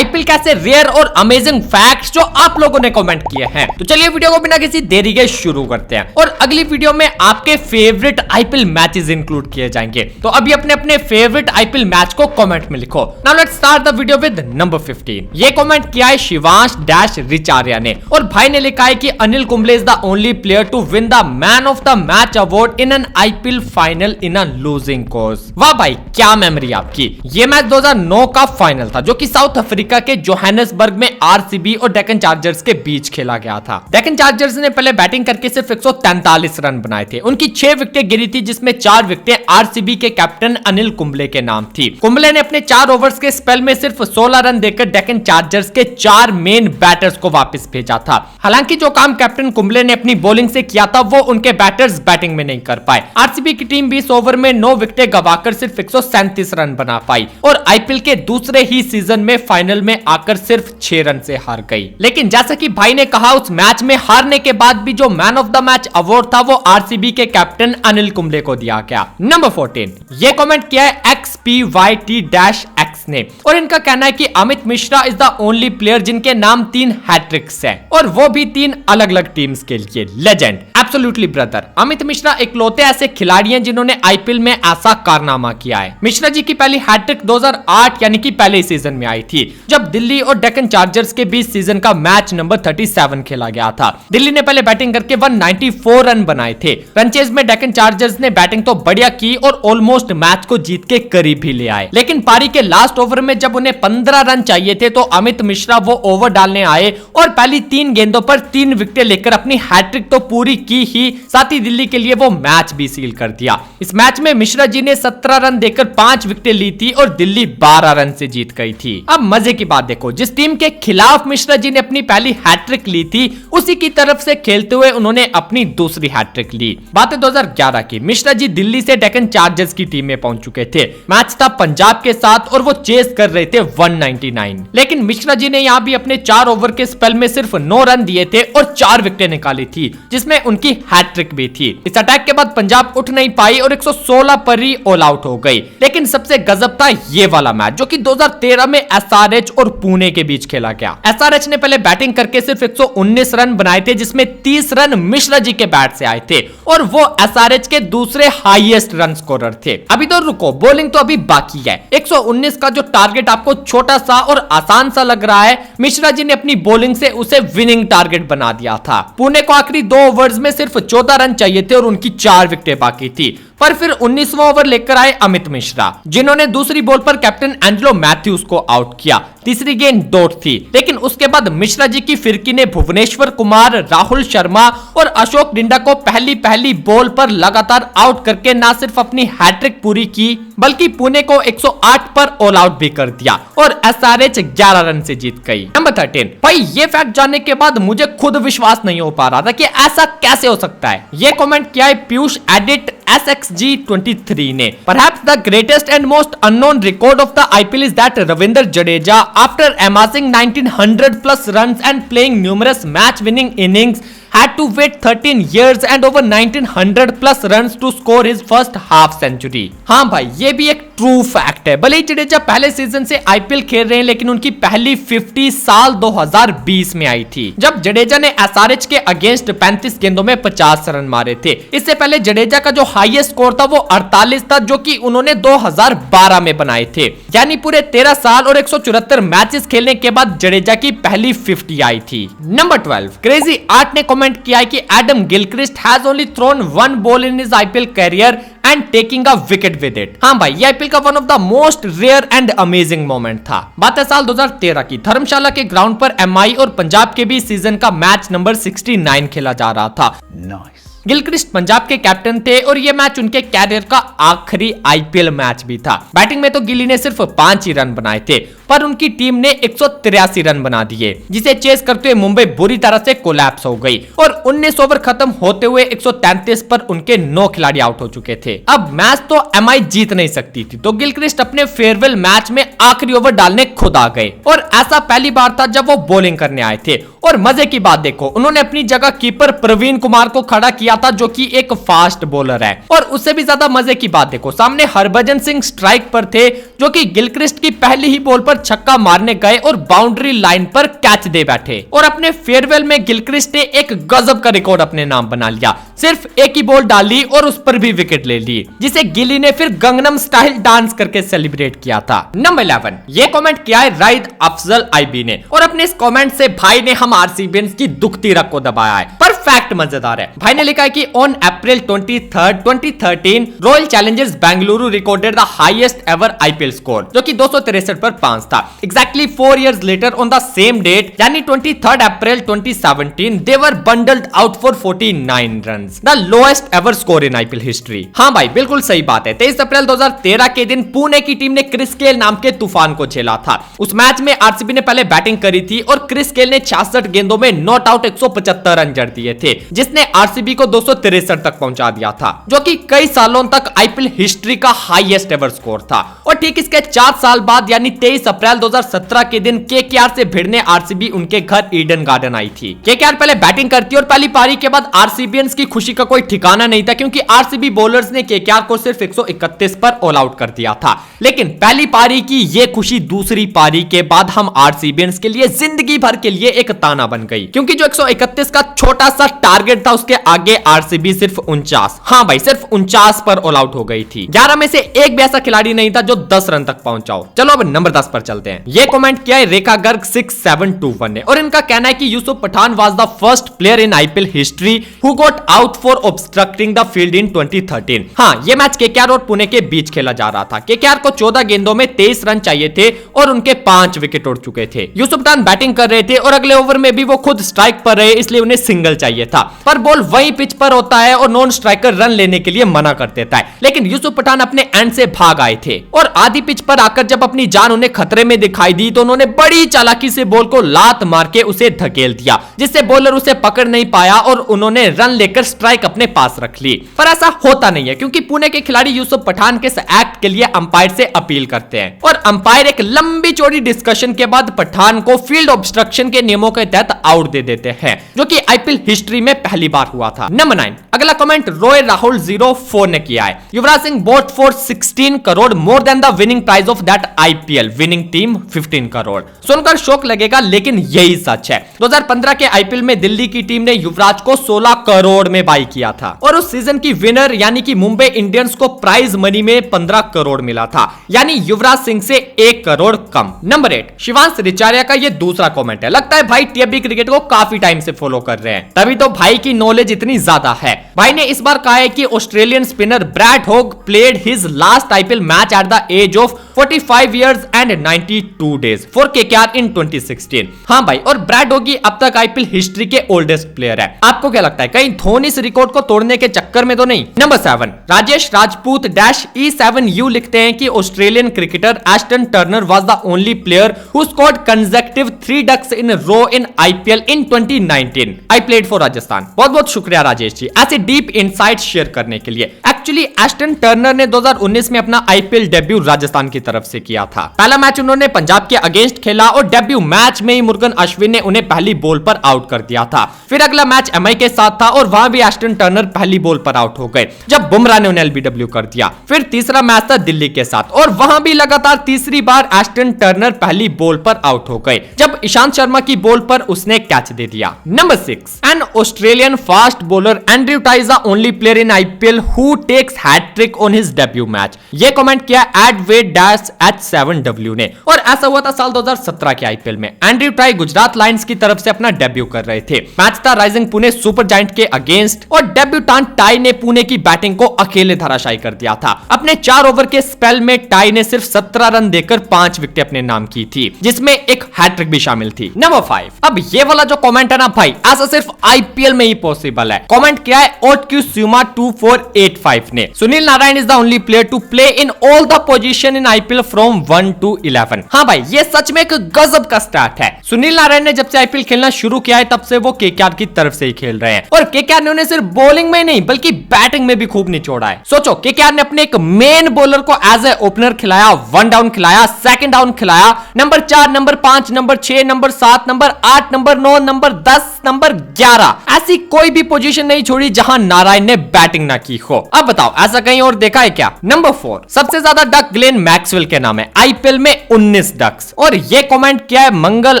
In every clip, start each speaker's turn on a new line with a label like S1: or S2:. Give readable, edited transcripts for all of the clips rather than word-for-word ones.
S1: IPL के ऐसे rare और अमेजिंग फैक्ट्स जो आप लोगों ने कमेंट किए हैं। तो चलिए वीडियो को बिना किसी देरी के शुरू करते हैं और अगली वीडियो में आपके फेवरेट आईपीएल मैचेस इंक्लूड किए जाएंगे। तो अभी अपने अपने फेवरेट आईपीएल मैच को कमेंट में लिखो। Now let's start the video with number 15। ये कमेंट किया है शिवांश डैश रिचार्या ने और भाई ने लिखा है कि Anil Kumble is the only player to win the man of the match award in an IPL final in a losing cause. वाह भाई क्या मेमोरी आपकी। ये मैच 2009 का फाइनल था जो कि साउथ अफ्रीका के जोहानिसबर्ग में आरसीबी और डेक्कन चार्जर्स के बीच खेला गया था। डेक्कन चार्जर्स ने पहले बैटिंग करके सिर्फ 143 रन बनाए थे। उनकी 6 विकेटें गिरी थी जिसमें 4 विकेटें आरसीबी के कैप्टन अनिल कुंबले के नाम थी। कुंबले ने अपने 4 ओवर्स के स्पेल में सिर्फ 16 रन देकर डेक्कन चार्जर्स के 4 मेन बैटर्स को वापस भेजा था। हालांकि जो काम कैप्टन कुंबले ने अपनी बॉलिंग से किया था वो उनके बैटर्स बैटिंग में नहीं कर पाए। आरसीबी की टीम 20 ओवर में 9 विकेटें गवाकर सिर्फ 137 रन बना पाई और आईपीएल के दूसरे ही सीजन में फाइनल में आकर सिर्फ 6 रन से हार गई। लेकिन जैसा कि भाई ने कहा उस मैच में हारने के बाद भी जो man of the match award था वो आरसीबी के कैप्टन अनिल कुंबले को दिया गया। नंबर 14 ये कमेंट किया है XPYT-X ने और इनका कहना है कि Amit Mishra is the only player जिनके नाम 3 हैट्रिक्स हैं और वो भी 3 अलग अलग टीम्स के लिए। Legend absolutely brother. Amit Mishra इकलौते ऐसे खिलाड़ी हैं जिन्होंने आईपीएल में ऐसा कारनामा किया है। मिश्रा जी की पहली हैट्रिक 2008 यानी कि पहले सीजन में आई थी जब दिल्ली और डेक्कन चार्जर्स के बीच सीजन का मैच नंबर 37 खेला गया था। दिल्ली ने पहले बैटिंग करके 194 रन बनाए थे। रनचेज में डेक्कन चार्जर्स ने बैटिंग तो बढ़िया की और ऑलमोस्ट मैच को जीत के करीब ही ले आए। लेकिन पारी के लास्ट ओवर में जब उन्हें 15 रन चाहिए थे तो अमित मिश्रा वो ओवर डालने आए और पहली 3 गेंदों पर 3 विकेटें लेकर अपनी हैट्रिक तो पूरी की ही, साथ ही दिल्ली के लिए वो मैच भी सील कर दिया। इस मैच में मिश्रा जी ने 17 रन देकर 5 विकेटें ली थी और दिल्ली 12 रन से जीत गई थी। अब मजे की बात देखो, जिस टीम के खिलाफ मिश्रा जी ने अपनी पहली हैट्रिक ली थी उसी की तरफ से खेलते हुए उन्होंने अपनी दूसरी हैट्रिक ली। बात है 2011 की। मिश्रा जी दिल्ली से डेक्कन चार्जर्स की टीम में पहुंच चुके थे। मैच था पंजाब के साथ और वो चेस कर रहे थे 199। लेकिन मिश्रा जी ने यहाँ भी अपने 4 ओवर के स्पेल में सिर्फ 9 रन दिए थे और 4 विकेटें निकाली थी जिसमें उनकी हैट्रिक भी थी। इस अटैक के बाद पंजाब उठ नहीं पाई और 116 पर ही ऑल आउट हो गई। लेकिन सबसे गजब था ये वाला मैच जो कि 2013 में एसआरएच और पुणे के बीच खेला गया। एसआरएच ने पहले बैटिंग करके सिर्फ 119 रन बनाए थे जिसमें 30 रन मिश्रा जी के बैट से आए थे और वो एसआरएच के दूसरे हाईएस्ट रन स्कोरर थे। अभी तो रुको, बॉलिंग तो अभी बाकी है। 119 का जो टारगेट आपको छोटा सा और आसान सा लग रहा है, मिश्रा जी ने अपनी बॉलिंग से उसे विनिंग टारगेट बना दिया था। पुणे को आखिरी 2 ओवर्स में सिर्फ 14 रन चाहिए थे और उनकी 4 विकेटें बाकी थी। पर फिर 19वां ओवर लेकर आए अमित मिश्रा जिन्होंने दूसरी बॉल पर कैप्टन एंजेलो मैथ्यूज को आउट किया। तीसरी गेंद डॉट थी लेकिन उसके बाद मिश्रा जी की फिरकी ने भुवनेश्वर कुमार, राहुल शर्मा और अशोक डिंडा को पहली बॉल पर लगातार आउट करके न सिर्फ अपनी हैट्रिक पूरी की बल्कि पुणे को 108 पर ऑल आउट भी कर दिया और एसआरएच 11 रन से जीत गई। नंबर 13 भाई ये फैक्ट जानने के बाद मुझे खुद विश्वास नहीं हो पा रहा था कि ऐसा कैसे हो सकता है। ये कमेंट किया है पीयूष एडिट SXG23 ने। Perhaps the greatest and most unknown record of the IPL is that Ravindra Jadeja, after amassing 1900 plus runs and playing numerous match-winning innings, had to wait 13 years and over 1900 plus runs to score his first half century। हाँ भाई ये भी एक true fact है। भले ही जडेजा पहले season से IPL खेल रहे हैं लेकिन उनकी पहली 50 साल 2020 में आई थी जब जडेजा ने एसआरएच के अगेंस्ट 35 गेंदों में 50 रन मारे थे। इससे पहले जडेजा का जो हाईएस्ट स्कोर था वो 48 था जो कि उन्होंने 2012 में बनाए थे। यानी पूरे 13 साल और 174 मैचेस खेलने के बाद जडेजा की पहली 50 आई थी। नंबर 12 क्रेजी आर्ट ने कमेंट किया है कि Adam Gilchrist has only thrown 1 ball in his IPL career and taking a wicket with it. हाँ भाई ये आईपीएल का one of the most rare and amazing moment था। बात है साल 2013 की। धर्मशाला के ग्राउंड पर एमआई और पंजाब के बीच सीजन का मैच नंबर 69 खेला जा रहा था। नाइस। गिलक्रिस्ट पंजाब के कैप्टन थे और ये मैच उनके कैरियर का आखिरी आईपीएल मैच भी था। बैटिंग में तो गिली ने सिर्फ 5 ही रन बनाए थे पर उनकी टीम ने 183 रन बना दिए जिसे चेस करते हुए मुंबई बुरी तरह से कोलैप्स हो गई और 19 ओवर खत्म होते हुए 133 पर उनके 9 खिलाड़ी आउट हो चुके थे। अब मैच तो एमआई जीत नहीं सकती थी तो गिलक्रिस्ट अपने फेयरवेल मैच में आखिरी ओवर डालने खुद आ गए और ऐसा पहली बार था जब वो बॉलिंग करने आए थे। और मजे की बात देखो, उन्होंने अपनी जगह कीपर प्रवीण कुमार को खड़ा किया था जो कि एक फास्ट बॉलर है। और उससे भी ज्यादा मजे की बात देखो, सामने हरभजन सिंह स्ट्राइक पर थे जो कि गिलक्रिस्ट की पहली ही बॉल पर छक्का मारने गए और बाउंड्री लाइन पर कैच दे बैठे और अपने फेयरवेल में गिलक्रिस्ट ने एक गजब का रिकॉर्ड अपने नाम बना लिया। सिर्फ एक ही बॉल डाली और उस पर भी विकेट ले ली, जिसे गिली ने फिर गंगनम स्टाइल डांस करके सेलिब्रेट किया था। नंबर 11 ये कमेंट किया है राइद अफजल आईबी ने और अपने इस कमेंट से भाई ने हम आरसीबियंस की दुखती रग को दबाया है। पर फैक्ट मजेदार है, भाई ने लिखा है कि on April 23, 2013 Royal Challengers Bengaluru recorded the highest ever IPL score, जो कि 263 पर 5 था। Exactly 4 years later on the same date यानी 23 April 2017 they were bundled out for 49 runs, the lowest ever score in IPL history. हाँ भाई बिल्कुल सही बात है। 23 अप्रैल 2013 के दिन पुणे की टीम ने क्रिस गेल नाम के तूफान को झेला था। उस मैच में आरसीबी ने पहले बैटिंग करी थी और क्रिस गेल ने 66 गेंदों में नॉट आउट 175 रन जड़ दिए थे, जिसने आरसीबी को 263 तक पहुंचा दिया था, जो कि कई सालों तक आईपीएल हिस्ट्री का हाईएस्ट एवर स्कोर था। और ठीक इसके 4 साल बाद यानी 23 अप्रैल 2017 के दिन केकेआर से भिड़ने आरसीबी उनके घर ईडन गार्डन आई थी। केकेआर पहले बैटिंग करती और पहली पारी के बाद आरसीबियंस की खुशी का कोई ठिकाना नहीं था, क्योंकि आरसीबी बॉलर्स ने केकेआर को सिर्फ 131 पर ऑल आउट कर दिया था। लेकिन पहली पारी की ये खुशी दूसरी पारी के बाद हम आरसीबियंस के लिए जिंदगी भर के लिए एक ताना बन गई, क्योंकि जो 131 का छोटा सा टारगेट था उसके आगे आरसीबी सिर्फ 49, हाँ भाई सिर्फ 49 पर ऑल आउट हो गई थी। 11 में से एक भी ऐसा खिलाड़ी नहीं था जो 10 रन तक पहुंचाओ। चलो अब नंबर 10 पर चलते हैं। ये कमेंट किया है रेखा गर्ग 6721 ने और इनका कहना है कि Yusuf Pathan was the first player in IPL history who got out for obstructing the field in 2013। हाँ ये मैच केकेआर और पुणे के बीच खेला जा रहा था। केकेआर को 14 गेंदों में 23 रन चाहिए थे और उनके 5 विकेट उड़ चुके थे। यूसुफ पठान बैटिंग कर रहे थे और अगले ओवर में भी वो खुद स्ट्राइक पर रहे, इसलिए उन्हें सिंगल चाहिए था। पर बॉल वही पिच पर होता है और नॉन स्ट्राइकर रन लेने के लिए मना कर देता है, लेकिन यूसुफ पठान अपने एंड से भाग आए थे और आधी पिच पर आकर जब अपनी जान उन्हें खतरे में दिखाई दी तो उन्होंने बड़ी चालाकी से बॉल को लात मार के उसे धकेल दिया, जिससे बॉलर उसे पकड़ नहीं पाया और उन्होंने रन लेकर स्ट्राइक अपने पास रख ली। पर ऐसा होता नहीं है, क्योंकि पुणे के खिलाड़ी यूसुफ पठान के इस एक्ट के लिए अंपायर से अपील करते हैं और अंपायर एक लंबी चौड़ी डिस्कशन के बाद पठान को फील्ड ऑब्स्ट्रक्शन के नियमों के तहत आउट दे देते हैं, जो कि आईपीएल हिस्ट्री में पहली बार हुआ था। नंबर 9 अगला कमेंट रॉय राहुल 04 ने किया है। Yuvraj Singh bought for 16 crore more than the winning prize of that IPL winning team 15 crore. सुनकर शौक लगेगा लेकिन यही सच है। 2015 के आईपीएल में दिल्ली की टीम ने युवराज को 16 करोड़ में बाई किया था और उस सीजन की विनर यानी कि मुंबई इंडियंस को प्राइज मनी में 15 करोड़ मिला था, यानी युवराज सिंह से 1 करोड़ कम। नंबर 8 शिवांश रिचारिया का ये दूसरा कमेंट है। लगता है भाई टीएबी क्रिकेट को काफी टाइम से फॉलो कर रहे हैं, तभी तो भाई की नॉलेज इतनी ज्यादा है। भाई ने इस बार कहा है कि Australian spinner Brad Hogg played his last IPL match at the age of 45 years and 92 days for KKR in 2016। हाँ भाई, और ब्रैड हॉगी अब तक आईपीएल हिस्ट्री के ओल्डेस्ट प्लेयर है। आपको क्या लगता है कहीं धोनी इस रिकॉर्ड को तोड़ने के चक्कर में तो नहीं? नंबर 7 राजेश राजपूत -E7U लिखते हैं कि Australian cricketer Ashton Turner was the only player who scored consecutive 3 ducks in row in IPL in 2019। I played for Rajasthan. बहुत बहुत शुक्रिया राजेश जी ऐसे डीप इनसाइट शेयर करने के लिए। एक्चुअली एस्टन टर्नर ने 2019 में अपना आईपीएल डेब्यू राजस्थान की तरफ से किया था। पहला मैच उन्होंने पंजाब के अगेंस्ट खेला और डेब्यू मैच में ही मुर्गन अश्विन ने उन्हें पहली बॉल पर आउट कर दिया था। फिर अगला मैच एमआई के साथ था और वहां भी एस्टन टर्नर पहली बॉल पर आउट हो गए जब बुमराह ने उन्हें एलबीडब्ल्यू कर दिया। फिर तीसरा मैच था दिल्ली के साथ और वहां भी लगातार तीसरी बार एस्टन टर्नर पहली बॉल पर आउट हो गए जब ईशांत शर्मा की बॉल पर उसने कैच दे दिया। Number 6 an Australian fast bowler Andrew Tye is the only player in IPL who takes hattrick on his debut match. ये कमेंट किया @H7W ने और ऐसा हुआ था साल 2017 के आईपीएल में। एंड्रयू टाई गुजरात लायंस की तरफ से अपना डेब्यू कर रहे थे। मैच था राइजिंग पुणे सुपर जायंट के अगेंस्ट और डेब्यूटांट टाई ने पुणे की बैटिंग को अकेले धराशायी कर दिया था। अपने 4 ओवर के स्पेल में टाई ने सिर्फ 17 रन देकर 5 विकेट अपने नाम की थी, जिसमें एक हैट्रिक भी शामिल थी। नंबर 5 अब ये वाला जो कमेंट है ना भाई, ऐसा सिर्फ आईपीएल में ही पॉसिबल है। कमेंट किया है OTQSuma 2485 ने। Sunil Narine is the only player to play in all the position in IPL from 1 to 11। हाँ भाई, ये सच में एक गजब का स्टार्ट है। सुनील नारायण ने जब से आईपीएल खेलना शुरू किया है तब से वो केकेआर की तरफ से ही खेल रहे हैं और केकेआर ने उन्हें सिर्फ बॉलिंग में नहीं बल्कि बैटिंग में भी खूब निचोड़ा है। सोचो, केकेआर ने अपने एक मेन बॉलर को एज ए ओपनर खिलाया, 1 डाउन खिलाया, 2nd डाउन खिलाया, number 4, number 5, number 6, number 7, number 8, number 9, number 10, number 11, ऐसी कोई भी पोजीशन नहीं छोड़ी जहां नारायण ने बैटिंग ना की हो। अब बताओ ऐसा कहीं और देखा है क्या? नंबर 4, सबसे ज्यादा डक ग्लेन मैक्सवेल के नाम है, आईपीएल में 19 डक्स। और ये कमेंट किया है मंगल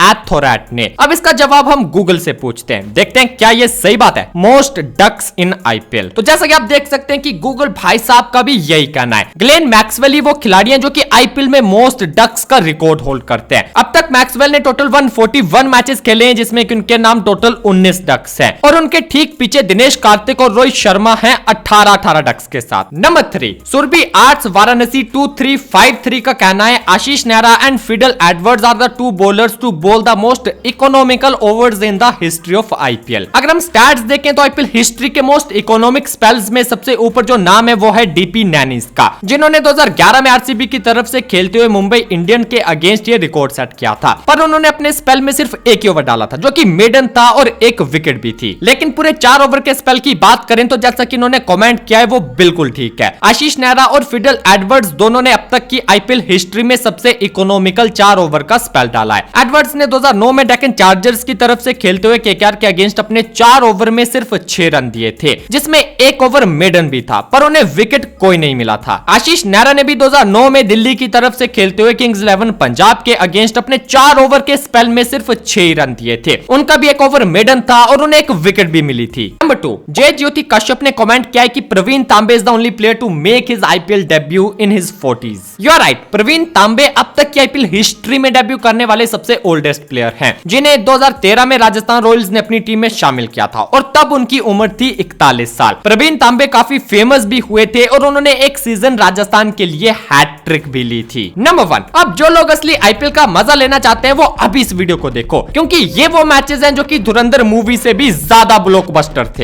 S1: एथोरैट ने। अब इसका जवाब हम गूगल से पूछते हैं, देखते हैं क्या ये सही बात है। Most ducks in IPL. तो जैसा कि आप देख सकते हैं कि गूगल भाई साहब का भी यही कहना है। ग्लेन मैक्सवेल ही वो खिलाड़ी हैं जो कि आईपीएल में मोस्ट डक्स का रिकॉर्ड होल्ड करते हैं। अब तक मैक्सवेल ने टोटल 141 मैचेस खेले हैं, जिसमें कि उनके नाम टोटल 19 डक्स हैं। और उनके ठीक पीछे दिनेश कार्तिक और रोहित शर्मा हैं 18 डक्स के साथ। नंबर 3, सुरभि आर्ट्स वाराणसी 2353 का कहना है Ashish Nehra and Fidel Edwards are the 2 bowlers to bowl the most economical overs in the history of IPL. अगर हम स्टैट्स देखें तो आईपीएल हिस्ट्री के मोस्ट इकोनॉमिक स्पेल्स में सबसे ऊपर जो नाम है वो है डीपी नैनिस का, जिन्होंने 2011 में आरसीबी की तरफ से खेलते हुए मुंबई इंडियन के अगेंस्ट ये रिकॉर्ड सेट किया था। पर उन्होंने अपने स्पेल में सिर्फ एक ही ओवर डाला था जो कि मेडन था और एक विकेट भी थी। लेकिन पूरे 4 ओवर के स्पेल की बात करें तो जैसा कि इन्होंने कमेंट किया है वो बिल्कुल ठीक है। आशीष नेहरा और फिडल एडवर्ड्स दोनों ने अब तक की आईपीएल हिस्ट्री में सबसे इकोनॉमिकल 4 ओवर का स्पेल डाला है। एडवर्ड्स ने 2009 में डेक्कन चार्जर्स की तरफ से खेलते हुए केकेआर के अगेंस्ट अपने 4 ओवर में सिर्फ 6 रन दिए थे, जिसमें एक ओवर मेडन भी था, पर उन्हें विकेट कोई नहीं मिला था। आशीष नेहरा ने भी 2009 में दिल्ली की तरफ से खेलते हुए किंग्स 11 पंजाब के अगेंस्ट अपने 4 ओवर के स्पेल में सिर्फ 6 रन दिए थे। उनका भी एक ओवर मेडन था और उन्हें एक विकेट भी मिली थी। नंबर 2, जय ज्योति कश्यप ने कमेंट किया है कि Praveen Tambe is the only player to make his IPL debut in his 40s। You are right, Praveen Tambe अब तक की आईपीएल हिस्ट्री में डेब्यू करने वाले सबसे ओल्डेस्ट प्लेयर हैं, जिन्हें 2013 में राजस्थान रॉयल्स ने अपनी टीम में शामिल किया था और तब उनकी उम्र थी 41 साल। प्रवीण तांबे काफी फेमस भी हुए थे और उन्होंने एक सीजन राजस्थान के लिए हैट्रिक भी ली थी। नंबर 1, अब जो लोग असली आईपीएल का मजा लेना चाहते हैं वो अभी इस वीडियो को देखो, क्योंकि ये वो मैचेस हैं जो कि धुरंधर मूवी से भी ज्यादा ब्लॉकबस्टर थे।